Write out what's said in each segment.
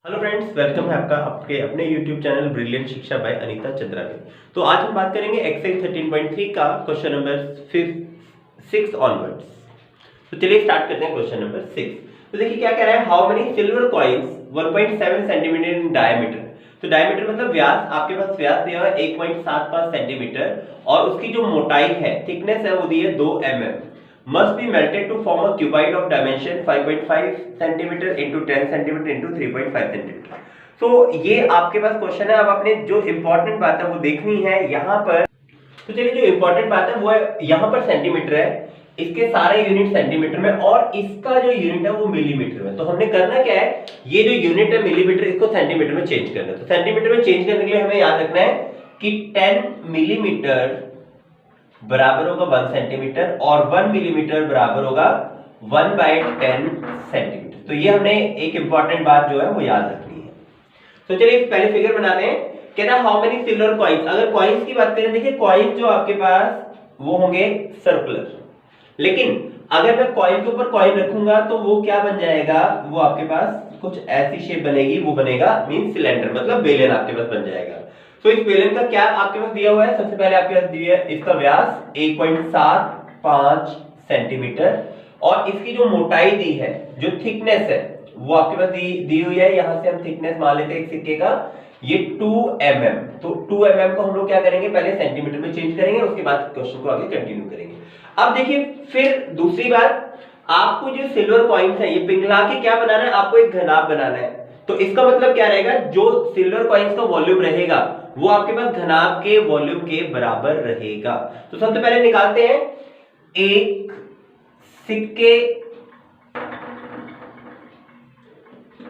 Hello friends, welcome है आपका आपके अपने YouTube चैनल ब्रिलियंट शिक्षा बाय अनीता चंद्रा में। तो आज हम बात करेंगे एक्सरसाइज 13.3 का क्वेश्चन नंबर 6 ऑनवर्ड्स। तो चलिए स्टार्ट करते हैं क्वेश्चन नंबर 6। तो देखिए क्या कह रहा है, how many silver coins 1.7 centimetre in diameter. तो डायमीटर मतलब व्यास, आपके पास व्यास दिया हुआ है 1.75 सेंटीमीटर और उसकी जो मोटाई है, थिकनेस है, वो दी है 2 mm, must be melted to form a cuboid of dimension 5.5 centimeter into 10 centimeter into 3.5 centimeter। तो ये आपके पास क्वेश्चन है। अब आपने जो इंपॉर्टेंट बात है वो देखनी है यहाँ पर। तो चलिए, जो इंपॉर्टेंट बात है वो है यहाँ पर सेंटीमीटर है, इसके सारे यूनिट सेंटीमीटर में और इसका जो यूनिट है वो मिलीमीटर में। तो हमने करना क्या है, ये जो यूनिट है मिलीमीटर, इसको सेंटीमीटर में चेंज करना है। तो सेंटीमीटर में चेंज करने के लिए हमें याद रखना है कि 10 मिलीमीटर बराबर होगा 1 सेंटीमीटर और 1 मिलीमीटर बराबर होगा 1/10 सेंटीमीटर। तो ये हमने एक इंपॉर्टेंट बात जो है वो याद रखनी है। तो चलिए पहले फिगर बनाते हैं। कहना हाउ मेनी सिल्वर कॉइन्स। अगर कॉइन्स की बात करें, देखिए कॉइन्स जो आपके पास वो होंगे सर्कुलर, लेकिन अगर मैं कॉइन के ऊपर कॉइन रखूंगा तो वो क्या बन जाएगा, वो आपके पास कुछ ऐसी शेप बनेगी, वो बनेगा मीन सिलेंडर, मतलब बेलन आपके पास बन जाएगा। तो इस बेलन का क्या आपके पास दिया हुआ है, सबसे पहले आपके पास दिया है इसका व्यास 1.75 सेंटीमीटर और इसकी जो मोटाई दी है, जो थिकनेस है, वो आपके पास दी हुई है। यहां से हम थिकनेस मान लेते हैं एक सिक्के का, ये 2 mm। तो 2 mm को हम लोग क्या करेंगे, पहले सेंटीमीटर में चेंज करेंगे, उसके बाद क्वेश्चन को आगे कंटिन्यू करेंगे। अब देखिए फिर दूसरी बात, आपको जो सिल्वर कॉइन्स है ये पिघला के क्या बनाना है, आपको एक घनाभ बनाना है। तो इसका मतलब क्या रहेगा, जो सिल्वर कॉइन्स का वॉल्यूम रहेगा वो आपके पास घनाभ के वॉल्यूम के बराबर रहेगा। तो सबसे पहले निकालते हैं, एक सिक्के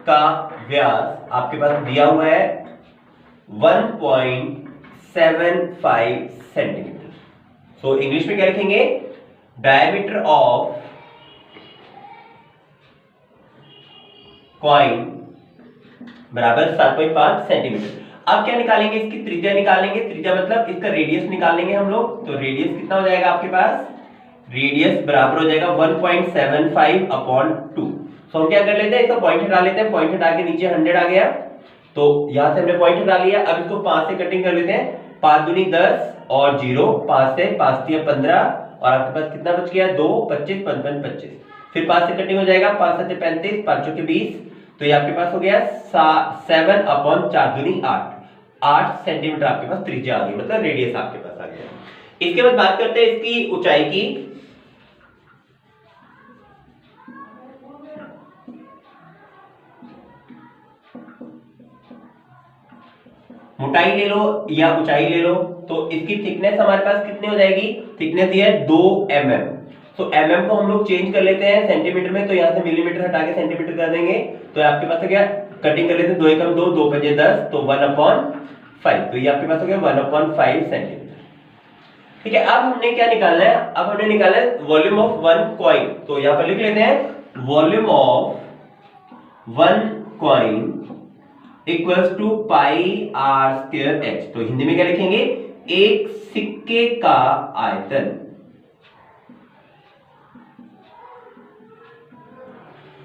का व्यास आपके पास दिया हुआ है 1.75 सेंटीमीटर। सो इंग्लिश में क्या लिखेंगे, डायमीटर ऑफ कॉइन बराबर 7.5 सेंटीमीटर। अब क्या निकालेंगे, इसकी त्रिज्या निकालेंगे। त्रिज्या मतलब इसका रेडियस निकालेंगे हम लोग। तो रेडियस कितना हो जाएगा आपके पास, रेडियस बराबर हो जाएगा 1.75/2। तो हम क्या कर लेते हैं, इसका पॉइंट हटा लेते हैं। पॉइंट हटा के नीचे 100 आ गया, तो यहां से हमने पॉइंट हटा लिया। अब इसको 5 से कटिंग कर लेते हैं। 5 दूनी 10 और 0, 5 से 5 दिया 15 और आपके पास कितना बच गया, 2, 25, 55, 25। फिर 5 से कटिंग हो जाएगा, 5 7 35, 5 के 20। तो ये आपके पास हो गया 7/4 दूनी 8 सेंटीमीटर आपके पास त्रिज्या आ गई, मतलब रेडियस आपके पास आ गया। इसके बाद बात करते हैं इसकी ऊंचाई की। मोटाई ले लो या ऊंचाई ले लो, तो इसकी थिकनेस हमारे पास कितनी हो जाएगी, थिकनेस ये है 2 mm। तो mm को हम लोग चेंज कर लेते हैं सेंटीमीटर में, तो यहां से मिलीमीटर हटा के सेंटीमीटर कर देंगे। तो आपके पास हो गया, कटिंग कर लेते हैं, 2 एकम 2, 2 5 10, तो 1/5। तो ये आपके पास हो गया 1/5 सेंटीमीटर। ठीक है, अब हमने क्या निकालना है, अब हमने निकालना है वॉल्यूम ऑफ 1 कॉइन। तो यहां पर लिख लेते हैं, volume of 1 coin equals to πr²h। तो हिंदी में क्या लिखेंगे, एक सिक्के का आयतन।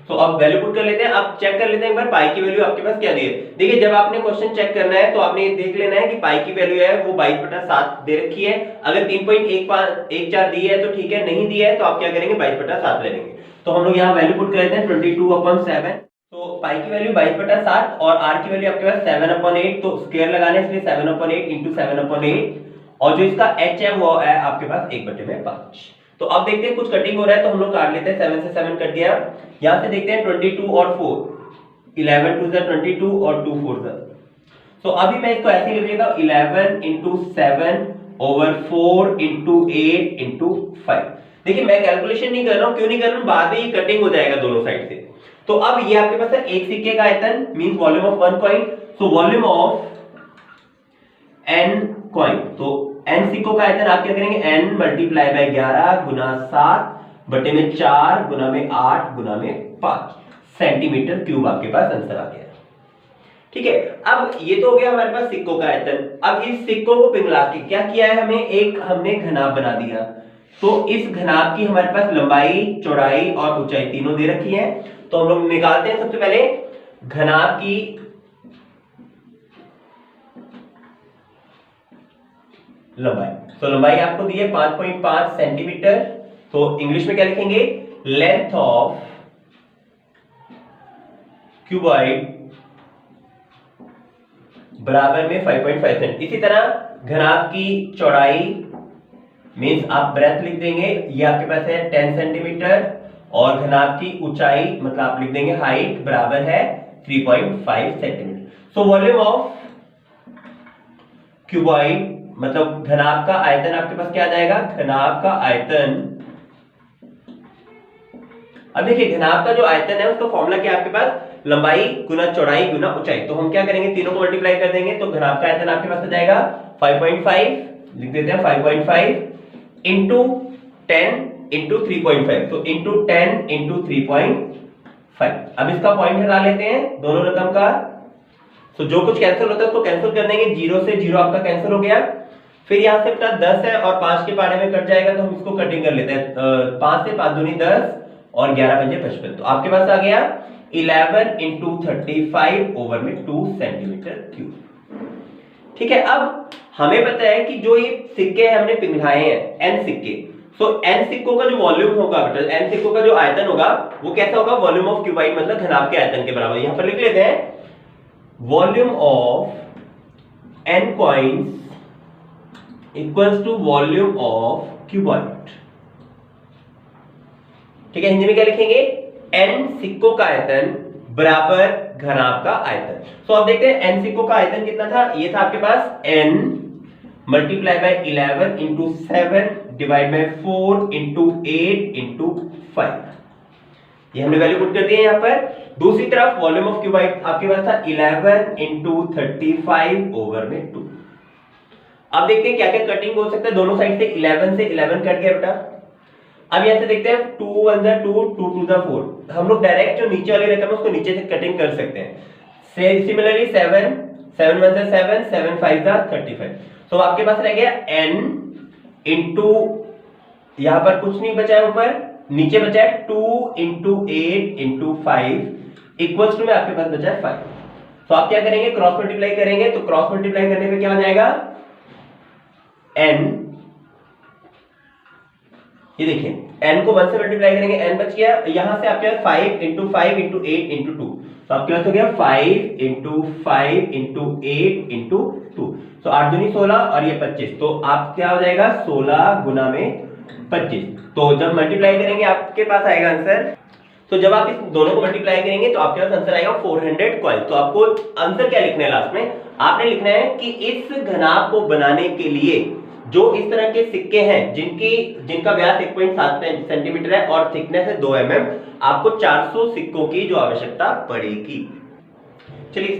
तो अब वैल्यू पुट कर लेते हैं। अब चेक कर लेते हैं एक बार पाई की वैल्यू आपके पास क्या दी है। देखिए जब आपने क्वेश्चन चेक करना है तो आपने ये देख लेना है कि पाई की वैल्यू है वो 22/7 दे रखी है। अगर 3.14 दी है तो ठीक है, नहीं दी है तो आप क्या करेंगे, 22/7 ले लेंगे। तो हम लोग यहाँ वैल्यू पुट कर लेते हैं 22/7। तो पाई की वैल्यू 22/7 और आर की वैल्यू आपके पास 7/8। तो स्क्वायर लगाने इसलिए 7/8 इंटू 7/8 और जो इसका h है वो है आपके पास 1/5। तो अब देखते हैं कुछ कटिंग हो रहा है, तो हम लोग काट लेते हैं। 7 से 7 कट गया। यहां से देखते हैं 22 और 4, 11 2 22 और 2 4। तो अभी मैं इसको ऐसे लिख लेता हूं, 11 इंटू 7 ओवर 4 इंटू 8 इंटू 5। देखिए मैं कैलकुलेशन नहीं कर रहा हूं, क्यों नहीं कर रहा हूं, बाद में ये कटिंग हो जाएगा दोनों साइड से। तो अब ये आपके पास है एक सिक्के का आयतन means volume of 1 coin. So volume of n coin, तो n सिक्कों का आयतन आप क्या करेंगे, n मल्टीप्लाई बाय 11 गुना 7 बटे में 4 गुना में 8 गुना में 5 सेंटीमीटर क्यूब आपके पास आंसर आ गया। ठीक है, अब ये तो हो गया हमारे पास सिक्कों का आयतन। अब इस सिक्कों को पिघला के क्या किया है, हमने घनाभ बना दिया। तो इस घनाभ की हमारे पास लंबाई, चौड़ाई और ऊंचाई तीनों दे रखी है। तो हम लोग निकालते हैं सबसे पहले घनाभ की लंबाई। तो लंबाई आपको दी है 5.5 सेंटीमीटर, तो इंग्लिश में क्या लिखेंगे, लेंथ ऑफ क्यूबॉइड बराबर में 5.5 सेंट। इसी तरह घनाभ की चौड़ाई मींस आप ब्रेथ लिख देंगे, ये आपके पास है 10 सेंटीमीटर, और घनाभ की ऊंचाई मतलब आप लिख देंगे हाइट बराबर है 3.5 centimetre. So volume of cuboid मतलब घनाभ का आयतन आपके पास क्या आ जाएगा, घनाभ का आयतन। अब देखिए घनाभ का जो आयतन है उसका फॉर्मूला क्या है आपके पास, लंबाई गुना चौड़ाई गुना ऊंचाई। तो हम क्या करेंगे, तीनों को मल्टीप्लाई कर देंगे, तो घनाभ का आयतन आपके पास आ जाएगा 5.5, लिख देते हैं 5.5 इंटू 10 इंटू 3.5, तो इंटू 10 इंटू 3.5। अब इसका पॉइंट हटा लेते हैं दोनों रकम का, तो जो कुछ कैंसिल होता है उसको कैंसिल कर देंगे, 0 से 0 आपका कैंसिल हो गया। फिर यहाँ से अपना 10 है और 5 के पारे में कट जाएगा, तो हम इसको कटिंग कर लेते हैं। 5 से 5 दूनी 10 और 11 पंजे 55, तो आपके पास आ गया 11 इंटू 35 ओवर में 2 सेंटीमीटर क्यूब। ठीक है, अब हमें पता है कि जो ये सिक्के हमने पिघलाए हैं n सिक्के, तो n सिक्कों का जो वॉल्यूम होगा बेटा, n सिक्कों का जो आयतन होगा वो कैसा होगा, वॉल्यूम ऑफ क्यूबाइड मतलब घनाभ के आयतन के बराबर। यहां पर लिख लेते हैं volume of n coins equals to volume of cuboid. ठीक है, हिंदी में क्या लिखेंगे, n सिक्कों का आयतन बराबर घनाभ का आयतन। तो अब देखते हैं n सिक्कों का आयतन कितना था, ये था आपके पास n multiply by 11 into 7 divide by 4 into 8 into 5, ये हमने वैल्यू पुट कर दी है यहाँ पर। दूसरी तरफ वॉल्यूम ऑफ क्यूबाइड आपके पास था 11 इंटू 35 ओवर में 2। अब देखते हैं क्या क्या कटिंग हो सकता है, दोनों साइड से 11 से 11 कट गया बेटा। अब यहां से देखते हैं 2 1 जा 2 2 2 जा 4, हम लोग डायरेक्ट जो नीचे वाली रकम है उसको नीचे से कटिंग कर सकते हैं। सिमिलरली 7 7 1 जा 7 7 5 जा 35, तो आपके पास रह गया n इंटू, यहां पर कुछ नहीं बचा है ऊपर, नीचे बचा है 2 इंटू 8 इंटू 5 इक्वल्स टू में आपके पास बचा है 5। तो आप क्या करेंगे, क्रॉस मल्टीप्लाई करेंगे, तो क्रॉस मल्टीप्लाई करने पे क्या हो जाएगा n, ये देखिए n को 1 से मल्टीप्लाई करेंगे n बच गया, यहां से आपके पास 5 इंटू 5 इंटू 8 इंटू 2, तो आपके पास हो गया 5 इंटू 5 इंटू 8 इंटू 2, तो 8 दूनी 16 और ये 25, तो आप क्या हो जाएगा 16 गुना में 25। तो जब मल्टीप्लाई करेंगे आपके पास आएगा आंसर, तो जब आप इस दोनों को मल्टीप्लाई करेंगे तो आपके पास आंसर आएगा 400 कॉइल। तो आपको आंसर क्या लिखना है लास्ट में, आपने लिखना है कि इस घनाभ को बनाने के लिए जो इस तरह के सिक्के हैं जिनका व्यास 1.7 सेंटीमीटर है और थिकनेस है 2 mm, आपको 400 सिक्कों की जो आवश्यकता पड़ेगी। चलिए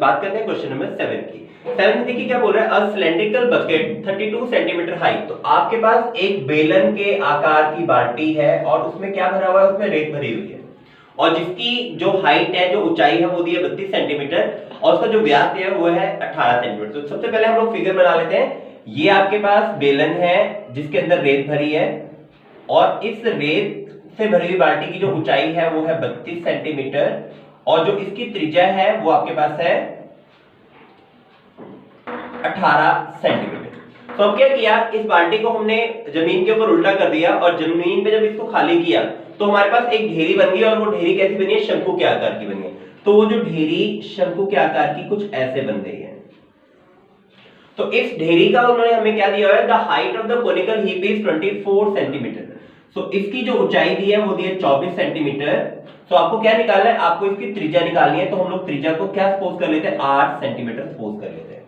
बात करते हैं क्वेश्चन नंबर 7 की। 7 में देखिए क्या बोल रहा है, a cylindrical bucket 32 centimetre height. तो आपके पास एक बेलन के आकार की बाल्टी है और उसमें क्या भरा हुआ है, उसमें रेत भरी हुई है, और जिसकी जो हाइट है, जो ऊंचाई है वो दी है 32 सेंटीमीटर और उसका जो व्यास है वो है 18 सेंटीमीटर। तो सबसे पहले हम लोग फिगर बना लेते हैं। ये आपके पास बेलन है जिसके अंदर रेत भरी है, और इस रेत से भरी हुई बाल्टी की जो ऊंचाई है वो है 32 सेंटीमीटर, और जो इसकी त्रिज्या है वो आपके पास है 18 सेंटीमीटर। तो अब क्या किया, इस बाल्टी को हमने जमीन के ऊपर उल्टा कर दिया, और जमीन पे जब इसको खाली किया तो हमारे पास एक ढेरी बन गई, और वो ढेरी कैसी बनी है, शंकु के आकार की बनी है। तो वो जो ढेरी शंकु के आकार की कुछ ऐसे बन गई है। तो इस ढेरी का उन्होंने हमें क्या दिया है, the height of the conical heap is 24 centimetre. So इसकी जो ऊंचाई दी है वो दी है 24 सेंटीमीटर। तो आपको क्या निकालना है, आपको इसकी त्रिज्या निकालनी है, तो हम लोग त्रिज्या को क्या सपोज कर लेते हैं, 8 सेंटीमीटर सपोज कर लेते हैं।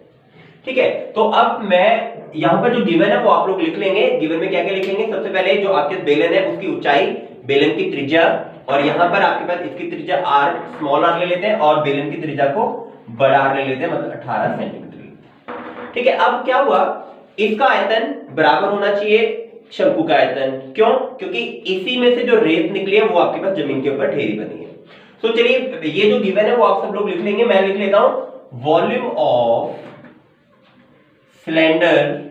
ठीक है, तो अब मैं यहां पर जो गिवन है वो आप लोग लिख लेंगे। गिवन में क्या क्या लिखेंगे, सबसे पहले जो आपके बेलन है उसकी ऊंचाई, बेलन की त्रिज्या, और यहां पर आपके पास इसकी त्रिज्या r स्मॉल r ले लेते हैं और बेलन की त्रिज्या को बड़ा r ले लेते हैं, मतलब 18 सेंटीमीटर। ठीक है, अब क्या हुआ, इसका आयतन बराबर होना चाहिए शंकु का आयतन। क्यों, क्योंकि इसी में से जो रेत निकली है वो आपके पास जमीन के ऊपर ढेरी बनी है। तो चलिए ये जो गिवन है वो आप सब लोग लिख लेंगे, मैं लिख लेता हूं वॉल्यूम ऑफ सिलेंडर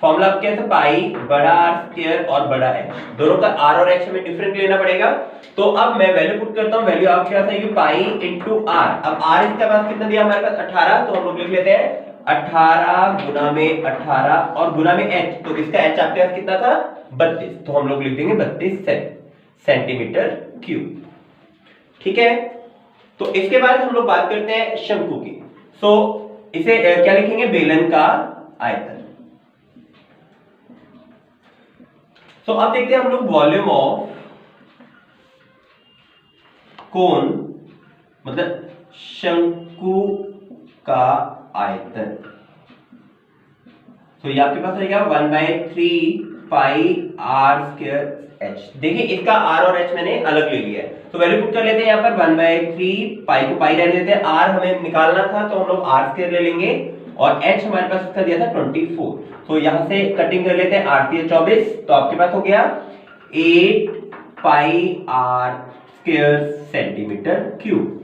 फॉर्मूला आपके कैसे, पाई बड़ा आर स्क्वायर और बड़ा एच, दोनों का आर और एच हमें डिफरेंट लेना पड़ेगा। तो अब मैं वैल्यू पुट करता हूं, वैल्यू आपके पास आएगी पाई इंटू आर। अब आर इसके पास कितना दिया हमारे पास 18, तो हम लोग लिख लेते हैं 18 गुना में 18 और गुना में एच, तो इसका एच आपके पास कितना था 32, तो हम लोग लिख देंगे 32 सेंटीमीटर क्यूब। ठीक है, तो इसके बाद हम लोग बात करते हैं शंकु की। सो इसे क्या लिखेंगे, बेलन का आयतन। तो अब देखते हैं हम लोग वॉल्यूम ऑफ कोन मतलब शंकु का आयतन। तो ये आपके पास रहेगा 1/3 पाई आर स्क्वायर एच। देखिए इसका आर और एच मैंने अलग ले लिया है, तो वैल्यू पुट कर लेते हैं यहाँ पर 1/3 पाई को पाई रहने देते हैं, आर हमें निकालना था तो हम लोग आर स्क्वायर ले लेंगे और एच हमारे पास इसका दिया था 24, तो यहां से कटिंग कर लेते हैं 8 × 24, तो आपके पास हो गया 8 pi r square centimetre cube.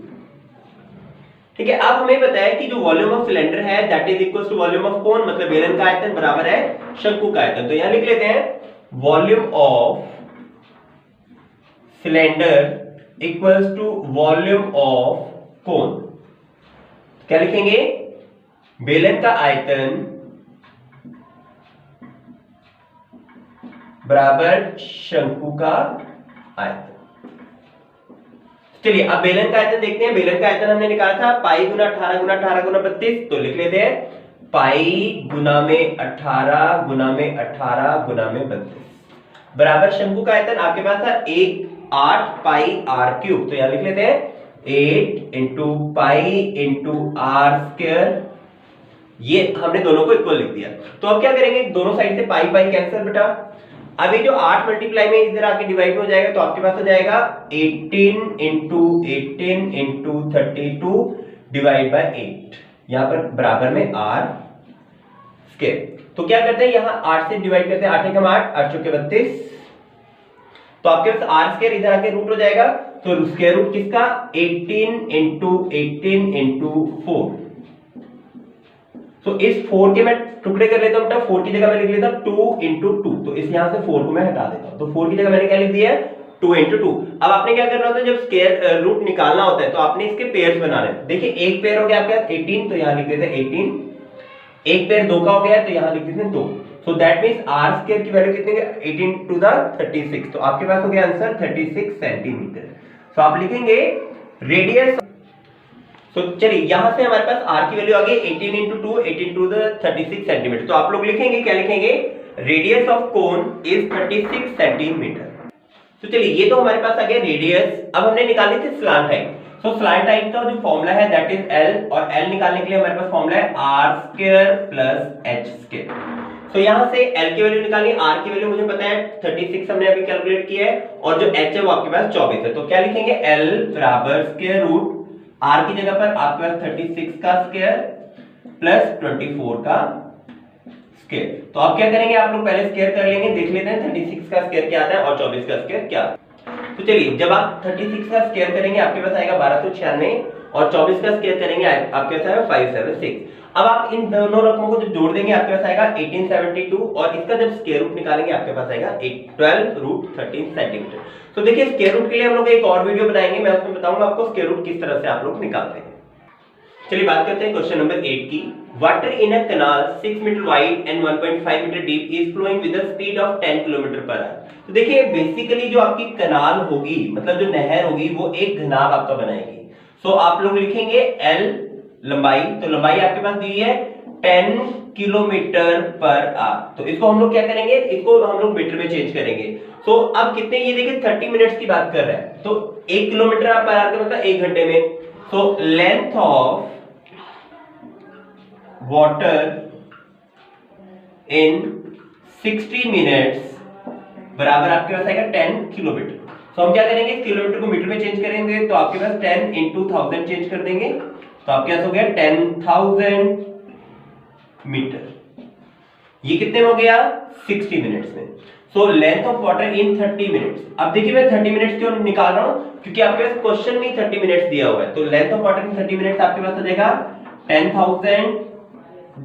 ठीक है, अब हमें बताया कि जो वॉल्यूम ऑफ सिलेंडर है that is equal to volume of cone मतलब बेलन का आयतन बराबर है शंकु का आयतन। तो यहां लिख लेते हैं volume of cylinder equals to volume of cone. क्या लिखेंगे, बेलन का आयतन बराबर शंकु का आयतन। चलिए अब बेलन का आयतन देखते हैं। बेलन का आयतन हमने निकाला था पाई गुना 18 गुना 18 गुना 32, तो लिख लेते हैं पाई गुना में 18 गुना में 18 गुना में 32 बराबर शंकु का आयतन आपके पास था 8 पाई आर क्यूब। तो यहां लिख लेते हैं 8 into pi into r square, ये हमने दोनों को इक्वल लिख दिया। तो अब क्या करेंगे, दोनों साइड से पाई पाई कैंसिल बेटा। अभी जो 8 मल्टीप्लाई में इधर आके डिवाइड हो जाएगा तो आपके पास हो जाएगा 18 इंटू 18 इंटू 32 डिवाइड बाय 8, यहां पर बराबर में आर स्क्वायर। तो क्या करते हैं, यहां 8 से डिवाइड करते हैं, 8 एकम 8 8 चौके 32, तो आपके पास आर स्क्वायर इधर आके रूट हो जाएगा, तो स्क्वायर रूट किसका 18 इंटू 18 इंटू 4। तो इस 4 के मैं टुकड़े कर लेता हूं बेटा, 4 की जगह मैं लिख लेता हूं 2 इंटू 2, तो इस यहां से 4 को मैं हटा देता हूं, तो 4 की जगह मैंने क्या लिख दिया है 2 इंटू 2। अब आपने क्या करना होता है, जब स्क्वायर रूट निकालना होता है तो आपने इसके पेयर्स बनाने हैं। देखिए एक पेयर हो गया आपके पास 18, तो यहां लिख देते हैं 18, एक पेयर 2 का हो गया तो यहां लिख देते हैं 2, so that means r square की वैल्यू कितनी है 18 टू द 36, तो आपके पास हो गया आंसर 36 सेंटीमीटर। तो आप लिखेंगे रेडियस। तो चलिए यहां से हमारे पास r की वैल्यू आ गई 18 इंटू 2 18 टू द 36 सेंटीमीटर। तो आप लोग लिखेंगे क्या लिखेंगे, radius of cone is 36 centimetre. तो चलिए ये तो हमारे पास आ गया रेडियस। अब हमने निकाली थी स्लांट हाइट। सो स्लांट हाइट का जो फॉर्मूला है दैट इज L, और L निकालने के लिए हमारे पास फॉर्मूला है r square plus h square. तो यहां से L की वैल्यू निकालनी, R की वैल्यू मुझे पता है 36 हमने अभी कैलकुलेट किया है, और जो h है वो आपके पास 24 है। तो क्या लिखेंगे L बराबर स्क्वायर रूट R की जगह पर आपके पास 36 का स्क्वायर प्लस 24 का स्क्वायर। तो आप क्या करेंगे, आप लोग पहले स्क्वायर कर लेंगे, देख लेते हैं 36 का स्क्वायर क्या आता है और 24 का स्क्वायर क्या आता है। तो चलिए जब आप 36 का स्क्वायर करेंगे आपके पास आएगा 1296 और 24 का स्क्वायर करेंगे आपके पास आएगा 576। अब आप इन दोनों रकमों को जब जोड़ देंगे आपके पास आएगा 1872, और इसका जब स्क्वायर रूट निकालेंगे आपके पास आएगा 12 रूट 13 सेंटीमीटर। तो देखिए स्क्वायर रूट के लिए हम लोग एक और वीडियो बनाएंगे, मैं उसमें बताऊंगा आपको स्क्वायर रूट किस तरह से आप लोग निकालते हैं। चलिए बात करते हैं क्वेश्चन नंबर 8 की। Water in a canal 6 metre wide and 1.5 metre deep is flowing with a speed of 10 kilometre per hour. तो देखिए बेसिकली जो आपकी कैनाल होगी मतलब जो नहर होगी वो एक घनाभ आपका बनाएगी। सो आप लोग लिखेंगे L लंबाई, तो लंबाई आपके पास दी है 10 किलोमीटर पर आवर। तो इसको हम लोग क्या करेंगे, इसको हम लोग मीटर में चेंज करेंगे। तो अब कितने, ये देखिए 30 मिनट्स की बात कर रहे हैं, तो 1 किलोमीटर पर आवर का मतलब 1 घंटे में। So length of water in 60 minutes बराबर आपके पास आएगा 10 किलोमीटर। तो हम क्या करेंगे, किलोमीटर को मीटर में चेंज करेंगे, तो आपके पास 10 इंटू 1000 चेंज कर देंगे, तो आपके पास हो गया 10,000 मीटर। ये कितने में हो गया 60 मिनट्स में। So length of water in 30 minutes. अब देखिए मैं 30 मिनट्स क्यों निकाल रहा हूं, क्योंकि आपके पास क्वेश्चन में 30 मिनट्स दिया हुआ है। तो length of water in 30 minutes आपके पास हो जाएगा 10,000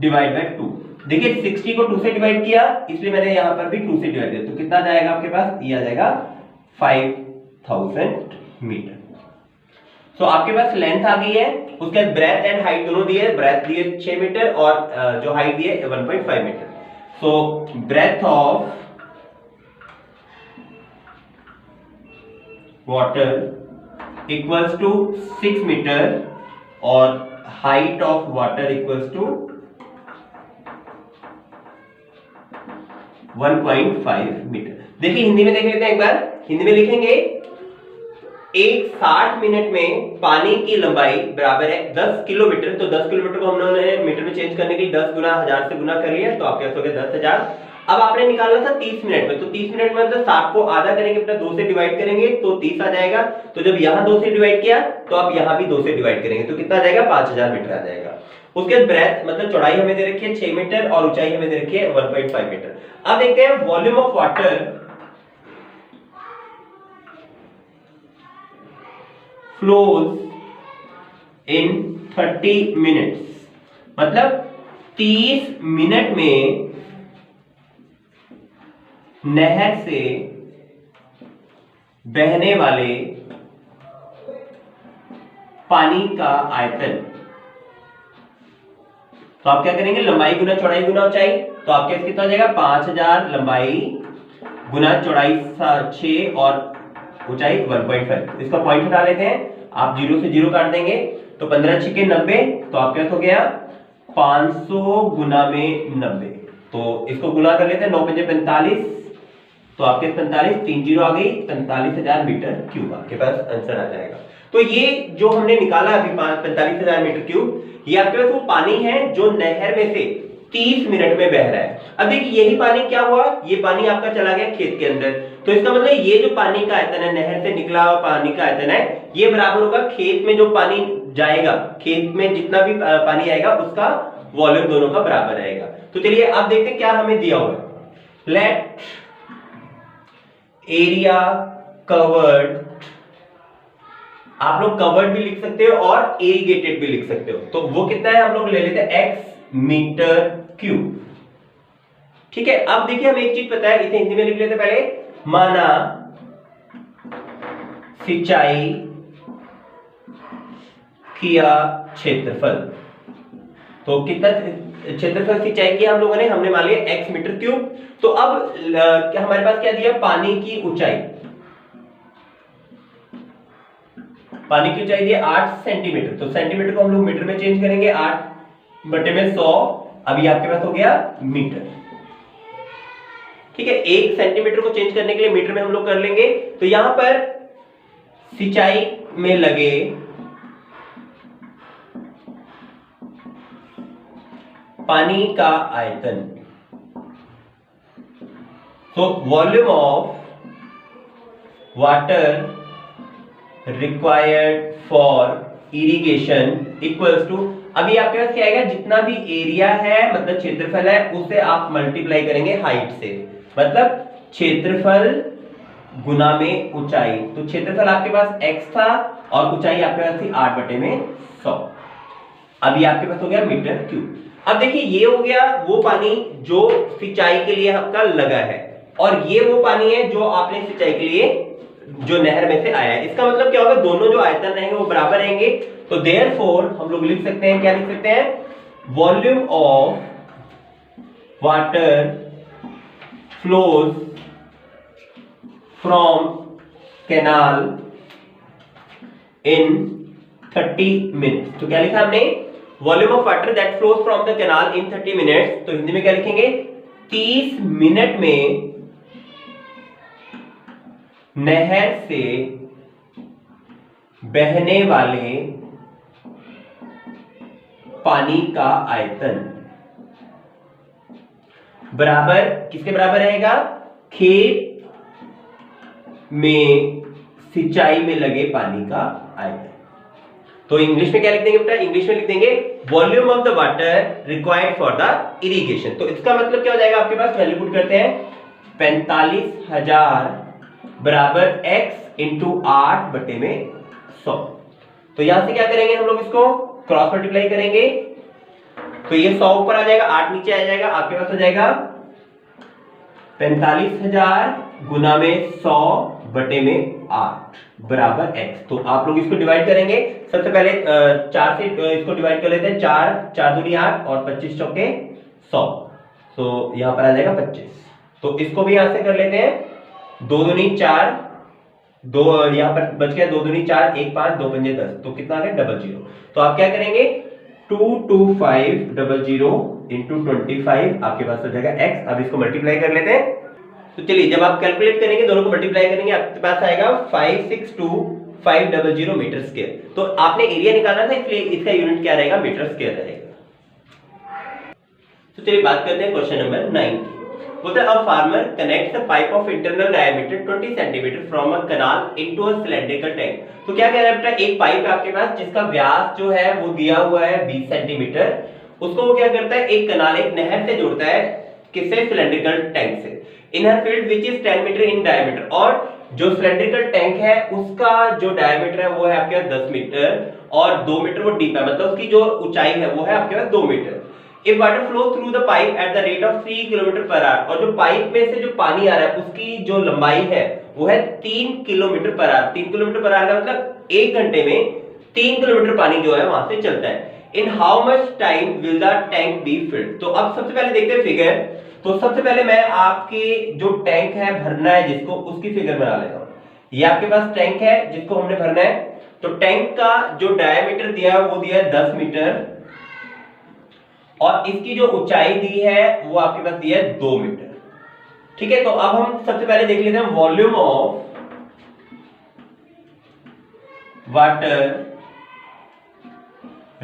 डिवाइड बाय 2, देखिए 60 को 2 से डिवाइड किया, इसलिए मैंने यहां पर भी 2 से डिवाइड किया, तो कितना जाएगा आपके पास, ये आ जाएगा 5000 मीटर। तो आपके पास लेंथ आ गई है, उसके बाद ब्रेथ एंड हाइट दोनों दिए, ब्रेथ दिए 6 मीटर और जो हाइट दिए 1.5 metre. So breadth of water equals to 6 metre और height of water equals to 1.5 metre. देखिए हिंदी में देख लेते हैं एक बार, हिंदी में लिखेंगे एक 60 मिनट में पानी की लंबाई बराबर है 10 किलोमीटर। तो 10 किलोमीटर को हमने मीटर में चेंज करने के लिए 10 गुना 1000 से गुना कर लिया, तो आपके पास हो गया 10,000। अब आपने निकालना था 30 मिनट में, तो 30 मिनट में मतलब 60 को आधा करेंगे, अपना 2 से डिवाइड करेंगे तो 30 आ जाएगा। तो जब यहाँ 2 से डिवाइड किया तो आप यहाँ भी 2 से डिवाइड करेंगे, तो कितना आ जाएगा, 5000 मीटर आ जाएगा। उसके बाद ब्रेथ मतलब चौड़ाई हमें दे रखी है 6 मीटर और ऊंचाई हमें दे रखी है 1.5 मीटर। अब देखते हैं volume of water flows in 30 minutes, मतलब 30 मिनट में नहर से बहने वाले पानी का आयतन। तो आप क्या करेंगे, लंबाई गुना चौड़ाई गुना ऊंचाई, तो आपके पास कितना हो जाएगा, 5000 लंबाई गुना चौड़ाई 6 और ऊंचाई 1.5। इसका पॉइंट हटा लेते हैं, आप 0 से 0 काट देंगे तो 15 6 के 90, तो आपके पास हो गया 500 गुना में 90। तो इसको गुना कर लेते हैं, 9 5 45, तो आपके 45 3 0 आ गई, 45,000 मीटर क्यूब आपके पास आंसर आ जाएगा। तो ये जो हमने निकाला अभी 45,000 मीटर क्यूब, ये आपके पास वो पानी है जो नहर में से 30 मिनट में बह रहा है। अब देखिए यही पानी क्या हुआ, ये पानी आपका चला गया खेत के अंदर, तो इसका मतलब ये जो पानी का आयतन है, नहर से निकला हुआ पानी का आयतन है, ये बराबर होगा खेत में जो पानी जाएगा, खेत में जितना भी पानी आएगा उसका वॉल्यूम दोनों का बराबर रहेगा। तो चलिए अब देखते हैं क्या हमें दिया हुआ है। लेट एरिया कवर्ड, आप लोग कवर्ड भी लिख सकते हो और इरिगेटेड भी लिख सकते हो, तो वो कितना है हम लोग ले लेते हैं x मीटर क्यूब। ठीक है, अब देखिए हमें एक चीज पता है, इसे हिंदी में लिख लेते पहले, माना सिंचाई किया क्षेत्रफल, तो कितना क्षेत्रफल सिंचाई किया हम लोगों ने, हमने मान लिया x मीटर क्यूब। तो अब हमारे पास क्या दिया, पानी की ऊंचाई, पानी की ऊंचाई दिया 8 सेंटीमीटर, तो सेंटीमीटर को हम लोग मीटर में चेंज करेंगे, 8/100, अभी आपके पास हो गया मीटर। ठीक है, 1 सेंटीमीटर को चेंज करने के लिए मीटर में हम लोग कर लेंगे, तो यहां पर सिंचाई में लगे पानी का आयतन, तो volume of water required for irrigation equals to, अभी आपके पास क्या आएगा, जितना भी एरिया है मतलब क्षेत्रफल है उसे आप मल्टीप्लाई करेंगे हाइट से, मतलब क्षेत्रफल गुना में ऊंचाई, तो क्षेत्रफल आपके पास x था और ऊंचाई आपके पास थी 8/100, अभी आपके पास हो गया मीटर क्यूब। अब देखिए ये हो गया वो पानी जो सिंचाई के लिए आपका लगा है, और ये वो पानी है जो आपने सिंचाई के लिए जो नहर में से आया है। इसका मतलब क्या होगा, दोनों जो आयतन रहेंगे वो बराबर रहेंगे, तो देयरफॉर हम लोग लिख सकते हैं, क्या लिख सकते हैं, volume of water flows from canal in 30 minutes. तो क्या लिखा हमने, volume of water that flows from the canal in 30 minutes, तो हिंदी में क्या लिखेंगे, 30 मिनट में नहर से बहने वाले पानी का आयतन बराबर किसके बराबर रहेगा, खेत में सिंचाई में लगे पानी का आयतन। तो इंग्लिश में क्या लिख देंगे बेटा, इंग्लिश में लिख देंगे volume of the water required for the irrigation. तो इसका मतलब क्या हो जाएगा, आपके पास वैल्यू पुट करते हैं, 45,000 बराबर x इंटू 8/100। तो यहां से क्या करेंगे हम लोग, इसको क्रॉस मल्टीप्लाई करेंगे, तो ये 100 ऊपर आ जाएगा, 8 नीचे आ जाएगा, आपके पास हो जाएगा 45,000 गुना में 100 बटे में 8 बराबर x। तो आप लोग इसको डिवाइड करेंगे, सबसे पहले 4 से इसको डिवाइड कर लेते हैं, 4 4 दूनी 8 और 25 चौके 100, तो यहां पर आ जाएगा 25। तो इसको भी यहां से कर लेते हैं, 2 दूनी 4, 2 यहां पर बच गया, 2 दूनी 4, 1 5, 2 पंजे 10, तो कितना आ गया 00। तो आप क्या करेंगे 22500 इंटू 25 आपके पास हो जाएगा x। अब इसको मल्टीप्लाई कर लेते हैं, तो चलिए जब आप कैलकुलेट करेंगे दोनों को मल्टीप्लाई करेंगे आपके पास आएगा 562500 मीटर स्क्वायर। तो आपने एरिया निकालना था इसलिए इसका यूनिट क्या रहेगा, मीटर स्क्वायर रहेगा। तो चलिए बात करते हैं क्वेश्चन नंबर 9। बोलता है a farmer connects a pipe of internal diameter 20 centimetre from a canal into a cylindrical tank. तो क्या कह रहा है बेटा, एक पाइप है आपके पास जिसका व्यास जो है वो दिया हुआ है 20 सेंटीमीटर, उसको वो क्या करता है, एक कैनाल एक नहर से जोड़ता है, किससे, सिलेंड्रिकल टैंक से, inner field which is 10 metre in diameter, और जो सिलेंड्रिकल टैंक है उसका जो डायमीटर है वो है आपके पास 10 मीटर और 2 मीटर वो डीप है, मतलब उसकी जो ऊंचाई है वो है आपके पास 2 metre. If water flows through the pipe at the rate of 3 kilometre per our, और जो पाइप में से जो पानी आ रहा है उसकी जो लंबाई है वो है 3 kilometre per our. 3 kilometre per our का मतलब 1 घंटे में 3 किलोमीटर पानी जो है वहां से चलता है। In how much time will the tank be filled. तो अब सबसे पहले देखते हैं फिगर। तो सबसे पहले मैं आपके जो टैंक है भरना है जिसको, उसकी फिगर बना लेता हूं। ये आपके पास टैंक है जिसको हमने भरना है, तो टैंक का जो डायमीटर दिया है वो दिया है 10 मीटर और इसकी जो ऊंचाई दी है वो आपके पास दी है 2 मीटर। ठीक है, तो अब हम सबसे पहले देख लेते हैं volume of water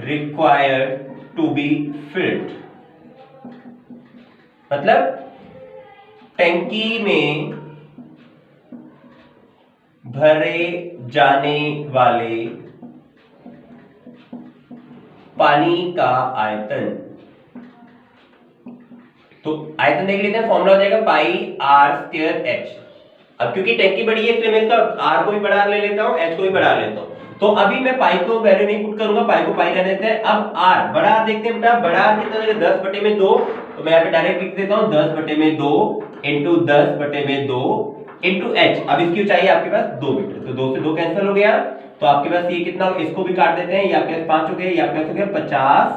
required to be filled, मतलब टैंकी में भरे जाने वाले पानी का आयतन। तो आयतन देख लेते हैं, फॉर्मूला हो जाएगा पाई आर स्क्वायर एच। अब क्योंकि टैंकी बड़ी है इसलिए मैं इसका आर को भी बढ़ा ले लेता हूं, एच को भी बढ़ा लेता हूं। तो अभी मैं पाई को वैल्यू नहीं पुट करूंगा, पाई को पाई रहने देते हैं। अब आर बड़ा आर देखते हैं बेटा, बड़ा आर कितना है 10 बटे में 2, तो मैं यहां पे डायरेक्ट लिख देता हूं 10 बटे में 2 इंटू 10 बटे में 2 इंटू एच। अब इसकी ऊंचाई आपके पास 2 मीटर, तो 2 से 2 कैंसिल हो गया, तो आपके पास ये कितना, इसको भी काट देते हैं, ये आपके पास 5 हो गए, ये आपके पास हो गया 50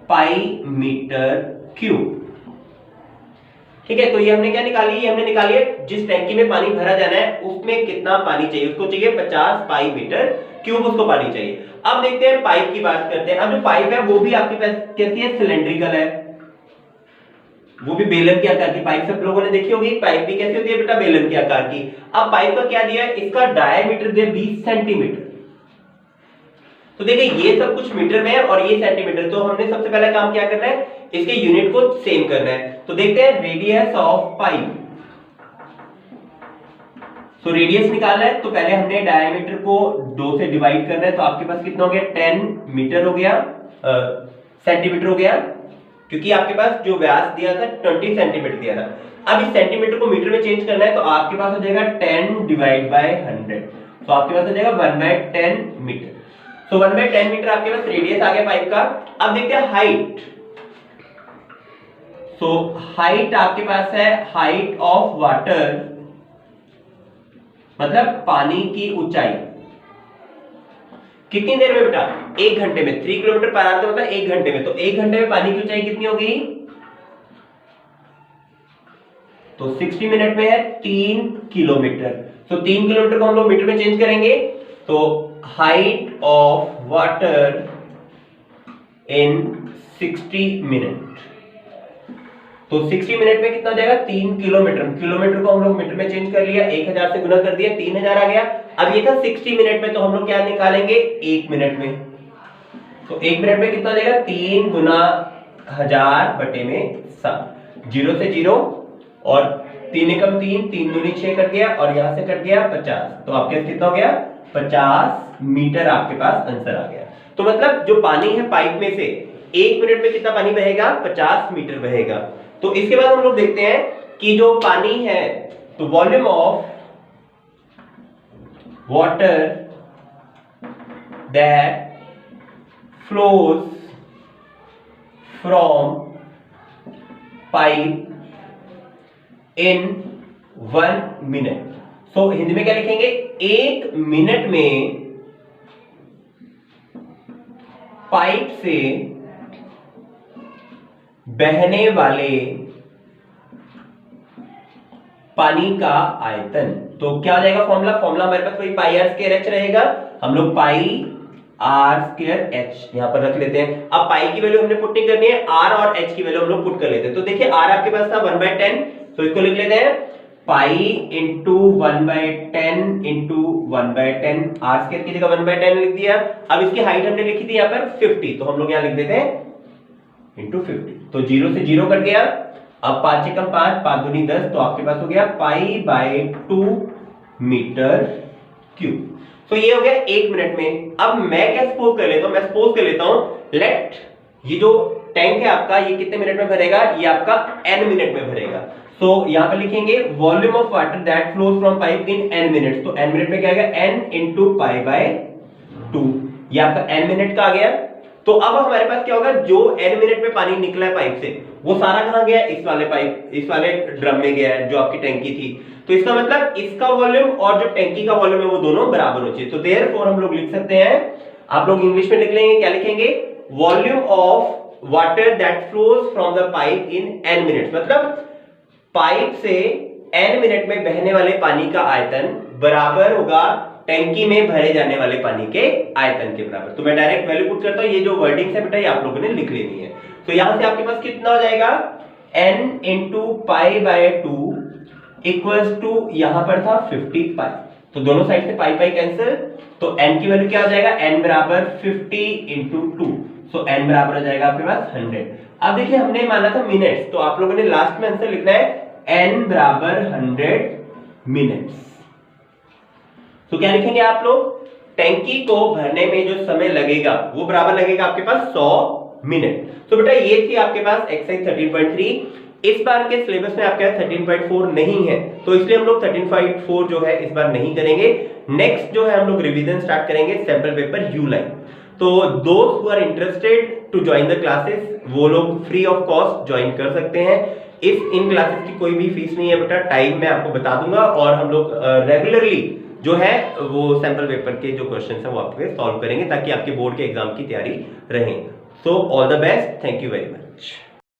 पाई मीटर क्यूब। ठीक है, तो ये हमने क्या निकाली, ये हमने निकाली है जिस टैंकी में पानी भरा जाना है उसमें कितना पानी चाहिए, उसको चाहिए 50 पाई मीटर क्यूब, उसको पानी चाहिए। अब देखते हैं पाइप की बात करते हैं। अब जो पाइप है वो भी आपके पास कैसी है, सिलेंड्रिकल है, वो भी बेलन के आकार की पाइप सब लोगों ने देखी होगी। पाइप भी कैसी होती है बेटा, बेलन के आकार की। अब पाइप का क्या दिया है, इसका डायमीटर दिया 20 सेंटीमीटर। तो देखिए ये सब कुछ मीटर में है और ये सेंटीमीटर, तो हमने सबसे पहला काम क्या करना है, इसके यूनिट को सेम करना है। तो देखते हैं radius of pipe. So radius निकालना है, तो पहले हमने डायमीटर को 2 से डिवाइड करना है, तो आपके पास कितना हो गया 10 मीटर हो गया, सेंटीमीटर हो गया, क्योंकि आपके पास जो व्यास दिया था 20 सेंटीमीटर दिया था। अब इस सेंटीमीटर को मीटर में चेंज करना है, तो आपके पास हो जाएगा 10 डिवाइड बाय 100, तो आपके पास हो जाएगा 1/10 मीटर। तो 1/10 मीटर आपके पास रेडियस आ गया पाइप का। अब देखते हैं हाइट। सो हाइट आपके पास है हाइट ऑफ वाटर, मतलब पानी की ऊंचाई, कितनी देर में बेटा, 1 घंटे में। 3 किलोमीटर पर आवर मतलब 1 घंटे में, तो 1 घंटे में पानी की ऊंचाई कितनी होगी, तो 60 मिनट में है 3 किलोमीटर। तो 3 किलोमीटर को हम लोग मीटर में चेंज करेंगे, तो height of water in 60 minute, तो 60 मिनट में कितना हो जाएगा 3 किलोमीटर। किलोमीटर को हम लोग मीटर में चेंज कर लिया, 1000 से गुना कर दिया, 3000 आ गया। अब ये था 60 मिनट में, तो हम लोग क्या निकालेंगे 1 मिनट में। तो 1 मिनट में कितना हो जाएगा 3 गुना 1000 बटे में 7, 0 से 0 और 3 एकम 3, 3 दूनी 6 कट गया और यहां से कट गया 50, तो आपके पास कितना हो गया 50 मीटर आपके पास आंसर आ गया। तो मतलब जो पानी है पाइप में से 1 मिनट में कितना पानी बहेगा, 50 मीटर बहेगा। तो इसके बाद हम लोग देखते हैं कि जो पानी है, तो volume of water that flows from a canal, तो कैनाल से जो पानी बहता है वो कितना है 50 मीटर क्यूब। तो 50 मीटर क्यूब आपके पास आंसर आ गया। तो मतलब जो पानी है पाइप में से 1 मिनट में कितना पानी बहेगा, 50 मीटर बहेगा। तो इसके बाद हम लोग देखते हैं कि जो पानी है, तो volume of water that from pipe in 1 minute. So Hindi में क्या लिखेंगे, 1 मिनट में पाइप से बहने वाले पानी का आयतन। तो क्या हो जाएगा फॉर्मूला, हमारे पास वही पाई आर स्क्वायर एच रहेगा। हम लोग पाई आर स्क्वायर एच यहां पर रख लेते हैं। अब पाई की वैल्यू हमने पुट नहीं करनी है, आर और एच की वैल्यू हम लोग पुट कर लेते हैं। तो देखिए आर आपके पास था 1/10, तो इसको लिख लेते हैं pi into 1/10 into 1/10, r square की जगह 1/10 लिख दिया। अब इसकी हाइट हमने लिखी थी यहाँ पर 50, तो हम लोग यहाँ लिख देते हैं इंटू 50। तो 0 से 0 कट गया। अब 5 से कम 5, 5 दूनी 10, तो आपके पास हो गया पाई/2 मीटर क्यूब। तो ये हो गया 1 मिनट में। अब मैं क्या सपोज कर लेता हूं, मैं सपोज कर लेता हूं लेट ये जो टैंक है आपका ये कितने मिनट में भरेगा, ये आपका n मिनट में भरेगा। तो यहां पर लिखेंगे volume of water that flows from pipe in n minute. तो n मिनट में क्या आएगा, n इंटू पाई/2, ये आपका n मिनट का आ गया। तो अब हमारे पास क्या होगा, जो n मिनट में पानी निकला है पाइप से वो सारा कहां गया, इस वाले पाइप, इस वाले ड्रम में गया है जो आपकी टैंकी थी। तो इसका मतलब इसका वॉल्यूम और जो टैंकी का वॉल्यूम है वो दोनों बराबर होने चाहिए। तो देयरफॉर हम लोग लिख सकते हैं, आप लोग इंग्लिश में लिख लेंगे, क्या लिखेंगे, volume of water that flows from the pipe in n minutes. मतलब पाइप से n मिनट में बहने वाले पानी का आयतन बराबर होगा टैंकी में भरे जाने वाले पानी के आयतन के बराबर। तो मैं डायरेक्ट वैल्यू पुट करता हूं, ये जो वर्डिंग्स है बेटा ये आप लोगों ने लिख लेनी है। तो यहां से आपके पास कितना हो जाएगा, n इंटू पाई/2 इक्वल्स टू यहां पर था 50 पाई, तो दोनों साइड से पाई पाई कैंसिल, तो n की वैल्यू क्या हो जाएगा, n बराबर 50 इंटू 2, सो n बराबर हो जाएगा आपके पास 100। अब देखिए हमने माना था मिनट्स, तो आप लोगों ने लास्ट में आंसर लिखना है n बराबर 100 मिनट्स। तो क्या लिखेंगे आप लोग, टैंकी को भरने में जो समय लगेगा वो बराबर लगेगा आपके पास 100 मिनट। तो बेटा ये थी आपके पास एक्सरसाइज 13.3। इस बार के सिलेबस में आपके पास 13.4 नहीं है, तो इसलिए हम लोग 13.4 जो है इस बार नहीं करेंगे। नेक्स्ट जो है हम लोग रिवीजन स्टार्ट करेंगे सैंपल पेपर यू लाइन। तो दोस्त who are interested to join the classes वो लोग फ्री ऑफ कॉस्ट ज्वाइन कर सकते हैं। इन क्लासेस की कोई भी फीस नहीं है बेटा, टाइम मैं आपको बता दूंगा और हम लोग रेगुलरली जो है वो सैंपल पेपर के जो क्वेश्चन है वो आपके सॉल्व करेंगे ताकि आपके बोर्ड के एग्जाम की तैयारी रहे। So all the best, thank you very much.